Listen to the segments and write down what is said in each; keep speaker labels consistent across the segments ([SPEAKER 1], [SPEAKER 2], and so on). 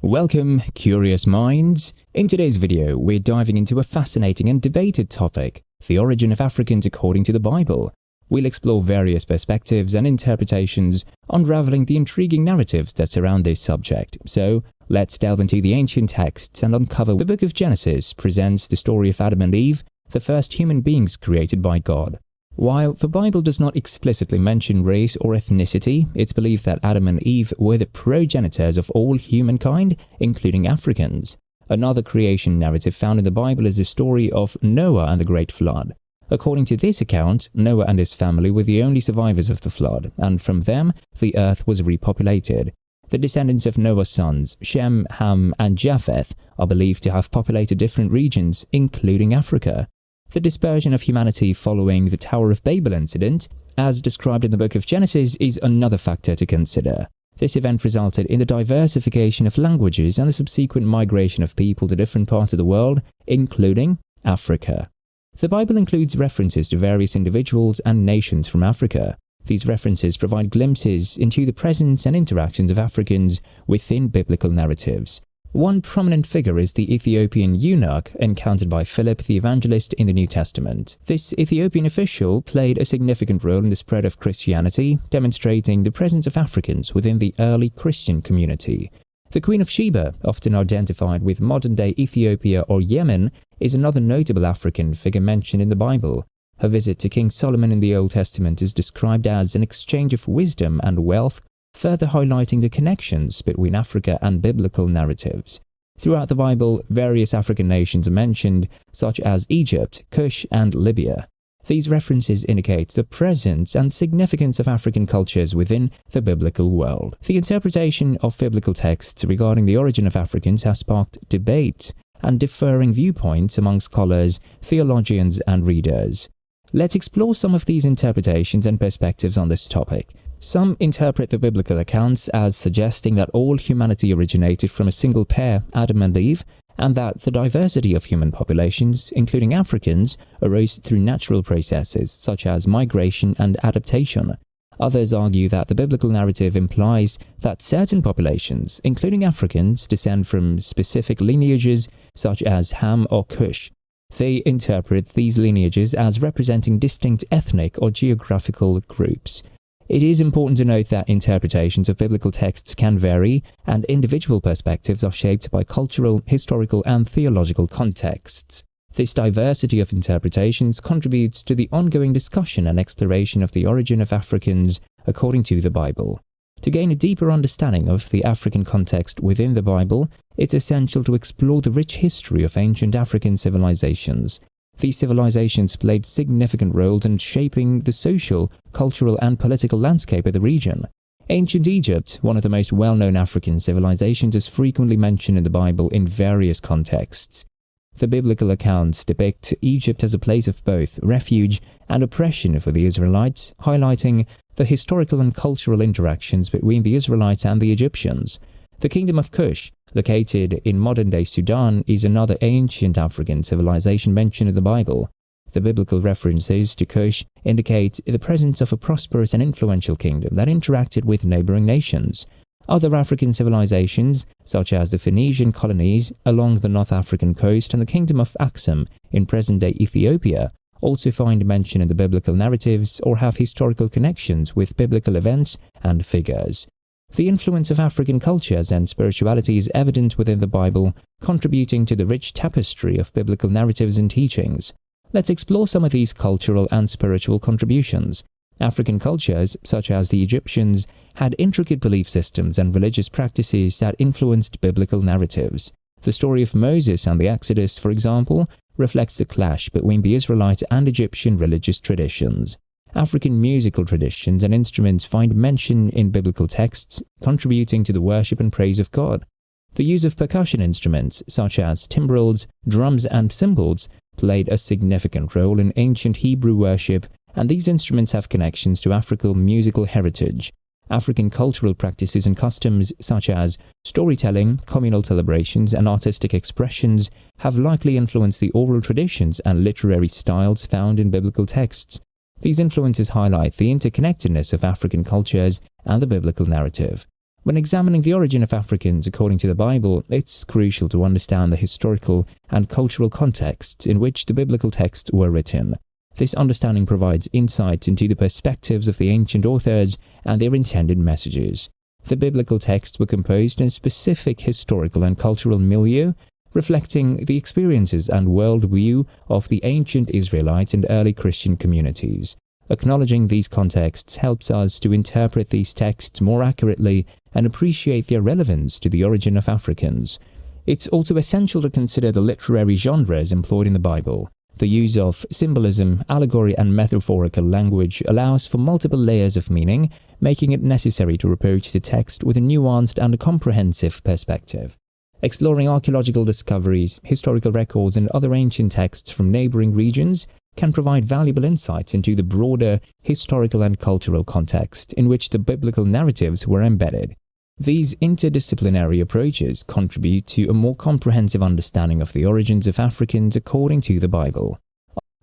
[SPEAKER 1] Welcome, curious minds! In today's video, we're diving into a fascinating and debated topic, the origin of Africans according to the Bible. We'll explore various perspectives and interpretations, unraveling the intriguing narratives that surround this subject. So, let's delve into the ancient texts and uncover. The book of Genesis presents the story of Adam and Eve, the first human beings created by God. While the Bible does not explicitly mention race or ethnicity, it's believed that Adam and Eve were the progenitors of all humankind, including Africans. Another creation narrative found in the Bible is the story of Noah and the Great Flood. According to this account, Noah and his family were the only survivors of the flood, and from them, the earth was repopulated. The descendants of Noah's sons, Shem, Ham, and Japheth, are believed to have populated different regions, including Africa. The dispersion of humanity following the Tower of Babel incident, as described in the book of Genesis, is another factor to consider. This event resulted in the diversification of languages and the subsequent migration of people to different parts of the world, including Africa. The Bible includes references to various individuals and nations from Africa. These references provide glimpses into the presence and interactions of Africans within biblical narratives. One prominent figure is the Ethiopian eunuch encountered by Philip the evangelist in the New Testament. This Ethiopian official played a significant role in the spread of Christianity, demonstrating the presence of Africans within the early Christian community. The Queen of Sheba, often identified with modern-day Ethiopia or Yemen, is another notable African figure mentioned in the Bible. Her visit to King Solomon in the Old Testament is described as an exchange of wisdom and wealth, further highlighting the connections between Africa and biblical narratives. Throughout the Bible, various African nations are mentioned, such as Egypt, Kush, and Libya. These references indicate the presence and significance of African cultures within the biblical world. The interpretation of biblical texts regarding the origin of Africans has sparked debates and differing viewpoints among scholars, theologians, and readers. Let's explore some of these interpretations and perspectives on this topic. Some interpret the biblical accounts as suggesting that all humanity originated from a single pair, Adam and Eve, and that the diversity of human populations, including Africans, arose through natural processes such as migration and adaptation. Others argue that the biblical narrative implies that certain populations, including Africans, descend from specific lineages such as Ham or Kush. They interpret these lineages as representing distinct ethnic or geographical groups. It is important to note that interpretations of biblical texts can vary, and individual perspectives are shaped by cultural, historical, and theological contexts. This diversity of interpretations contributes to the ongoing discussion and exploration of the origin of Africans according to the Bible. To gain a deeper understanding of the African context within the Bible, it's essential to explore the rich history of ancient African civilizations. These civilizations played significant roles in shaping the social, cultural, and political landscape of the region. Ancient Egypt, one of the most well-known African civilizations, is frequently mentioned in the Bible in various contexts. The biblical accounts depict Egypt as a place of both refuge and oppression for the Israelites, highlighting the historical and cultural interactions between the Israelites and the Egyptians. The Kingdom of Kush, located in modern-day Sudan, is another ancient African civilization mentioned in the Bible. The biblical references to Kush indicate the presence of a prosperous and influential kingdom that interacted with neighboring nations. Other African civilizations, such as the Phoenician colonies along the North African coast and the Kingdom of Aksum in present-day Ethiopia, also find mention in the biblical narratives or have historical connections with biblical events and figures. The influence of African cultures and spirituality is evident within the Bible, contributing to the rich tapestry of biblical narratives and teachings. Let's explore some of these cultural and spiritual contributions. African cultures, such as the Egyptians, had intricate belief systems and religious practices that influenced biblical narratives. The story of Moses and the Exodus, for example, reflects the clash between the Israelite and Egyptian religious traditions. African musical traditions and instruments find mention in biblical texts, contributing to the worship and praise of God. The use of percussion instruments, such as timbrels, drums, and cymbals, played a significant role in ancient Hebrew worship, and these instruments have connections to African musical heritage. African cultural practices and customs, such as storytelling, communal celebrations, and artistic expressions, have likely influenced the oral traditions and literary styles found in biblical texts. These influences highlight the interconnectedness of African cultures and the biblical narrative. When examining the origin of Africans according to the Bible, it's crucial to understand the historical and cultural context in which the biblical texts were written. This understanding provides insight into the perspectives of the ancient authors and their intended messages. The biblical texts were composed in a specific historical and cultural milieu, reflecting the experiences and worldview of the ancient Israelite and early Christian communities. Acknowledging these contexts helps us to interpret these texts more accurately and appreciate their relevance to the origin of Africans. It's also essential to consider the literary genres employed in the Bible. The use of symbolism, allegory, and metaphorical language allows for multiple layers of meaning, making it necessary to approach the text with a nuanced and comprehensive perspective. Exploring archaeological discoveries, historical records, and other ancient texts from neighboring regions can provide valuable insights into the broader historical and cultural context in which the biblical narratives were embedded. These interdisciplinary approaches contribute to a more comprehensive understanding of the origins of Africans according to the Bible.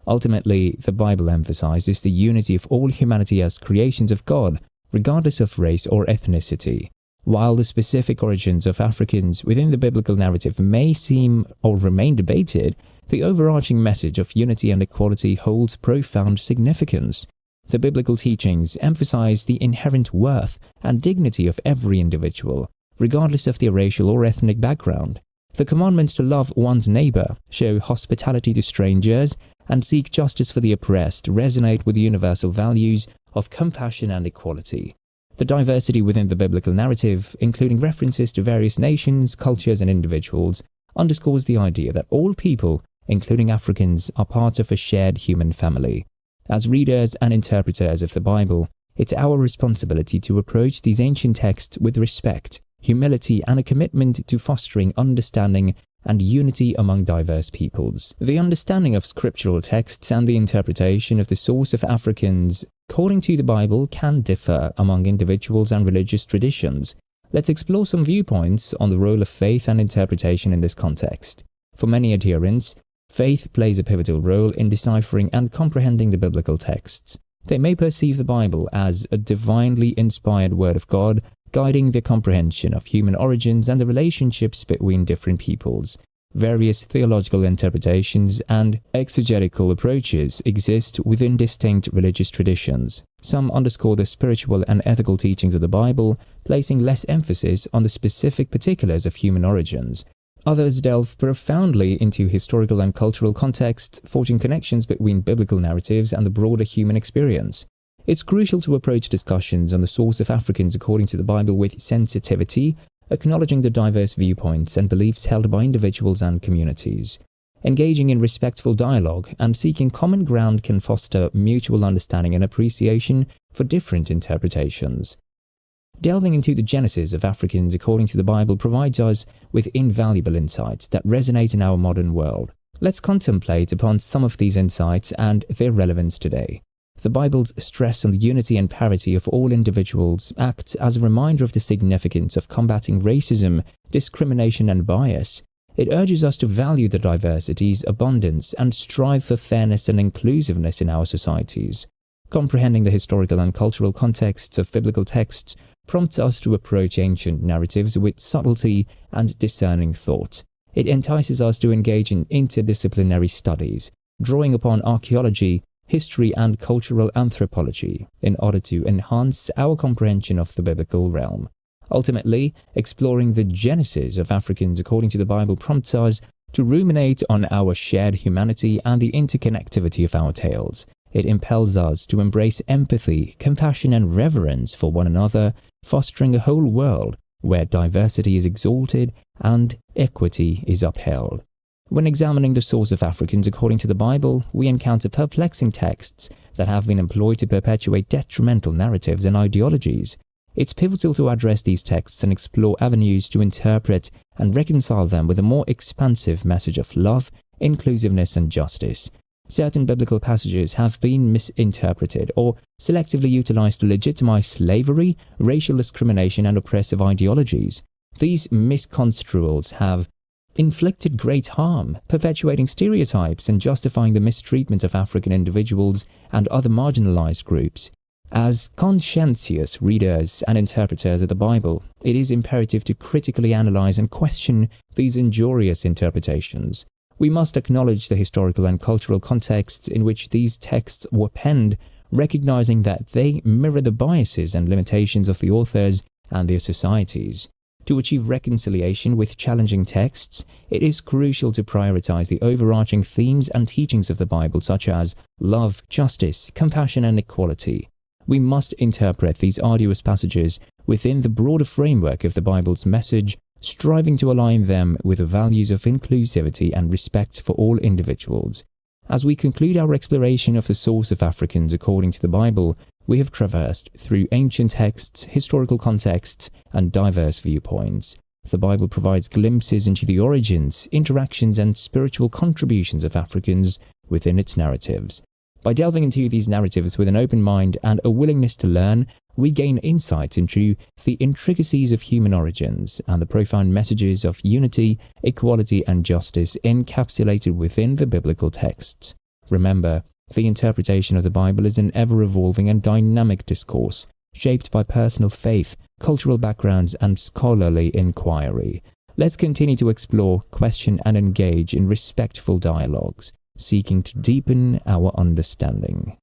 [SPEAKER 1] Ultimately, the Bible emphasizes the unity of all humanity as creations of God, regardless of race or ethnicity. While the specific origins of Africans within the biblical narrative may seem or remain debated, the overarching message of unity and equality holds profound significance. The biblical teachings emphasize the inherent worth and dignity of every individual, regardless of their racial or ethnic background. The commandments to love one's neighbor, show hospitality to strangers, and seek justice for the oppressed resonate with the universal values of compassion and equality. The diversity within the biblical narrative, including references to various nations, cultures, and individuals, underscores the idea that all people, including Africans, are part of a shared human family. As readers and interpreters of the Bible, it's our responsibility to approach these ancient texts with respect, humility, and a commitment to fostering understanding and unity among diverse peoples. The understanding of scriptural texts and the interpretation of the source of Africans according to the Bible can differ among individuals and religious traditions. Let's explore some viewpoints on the role of faith and interpretation in this context. For many adherents, faith plays a pivotal role in deciphering and comprehending the biblical texts. They may perceive the Bible as a divinely inspired word of God, guiding their comprehension of human origins and the relationships between different peoples. Various theological interpretations and exegetical approaches exist within distinct religious traditions. Some underscore the spiritual and ethical teachings of the Bible, placing less emphasis on the specific particulars of human origins. Others delve profoundly into historical and cultural context, forging connections between biblical narratives and the broader human experience. It's crucial to approach discussions on the source of Africans according to the Bible with sensitivity, acknowledging the diverse viewpoints and beliefs held by individuals and communities. Engaging in respectful dialogue and seeking common ground can foster mutual understanding and appreciation for different interpretations. Delving into the genesis of Africans according to the Bible provides us with invaluable insights that resonate in our modern world. Let's contemplate upon some of these insights and their relevance today. The Bible's stress on the unity and parity of all individuals acts as a reminder of the significance of combating racism, discrimination, and bias. It urges us to value the diversity's abundance and strive for fairness and inclusiveness in our societies. Comprehending the historical and cultural contexts of biblical texts prompts us to approach ancient narratives with subtlety and discerning thought. It entices us to engage in interdisciplinary studies, drawing upon archaeology, history, and cultural anthropology in order to enhance our comprehension of the biblical realm. Ultimately, exploring the genesis of Africans according to the Bible prompts us to ruminate on our shared humanity and the interconnectivity of our tales. It impels us to embrace empathy, compassion, and reverence for one another, fostering a whole world where diversity is exalted and equity is upheld. When examining the source of Africans according to the Bible, we encounter perplexing texts that have been employed to perpetuate detrimental narratives and ideologies. It's pivotal to address these texts and explore avenues to interpret and reconcile them with a more expansive message of love, inclusiveness, and justice. Certain biblical passages have been misinterpreted or selectively utilized to legitimize slavery, racial discrimination, and oppressive ideologies. These misconstruals have inflicted great harm, perpetuating stereotypes and justifying the mistreatment of African individuals and other marginalized groups. As conscientious readers and interpreters of the Bible, it is imperative to critically analyze and question these injurious interpretations. We must acknowledge the historical and cultural contexts in which these texts were penned, recognizing that they mirror the biases and limitations of the authors and their societies. To achieve reconciliation with challenging texts, it is crucial to prioritize the overarching themes and teachings of the Bible, such as love, justice, compassion, and equality. We must interpret these arduous passages within the broader framework of the Bible's message, striving to align them with the values of inclusivity and respect for all individuals. As we conclude our exploration of the source of Africans according to the Bible, we have traversed through ancient texts, historical contexts, and diverse viewpoints. The Bible provides glimpses into the origins, interactions, and spiritual contributions of Africans within its narratives. By delving into these narratives with an open mind and a willingness to learn, we gain insights into the intricacies of human origins and the profound messages of unity, equality, and justice encapsulated within the biblical texts. Remember, the interpretation of the Bible is an ever-evolving and dynamic discourse, shaped by personal faith, cultural backgrounds, and scholarly inquiry. Let's continue to explore, question, and engage in respectful dialogues, seeking to deepen our understanding.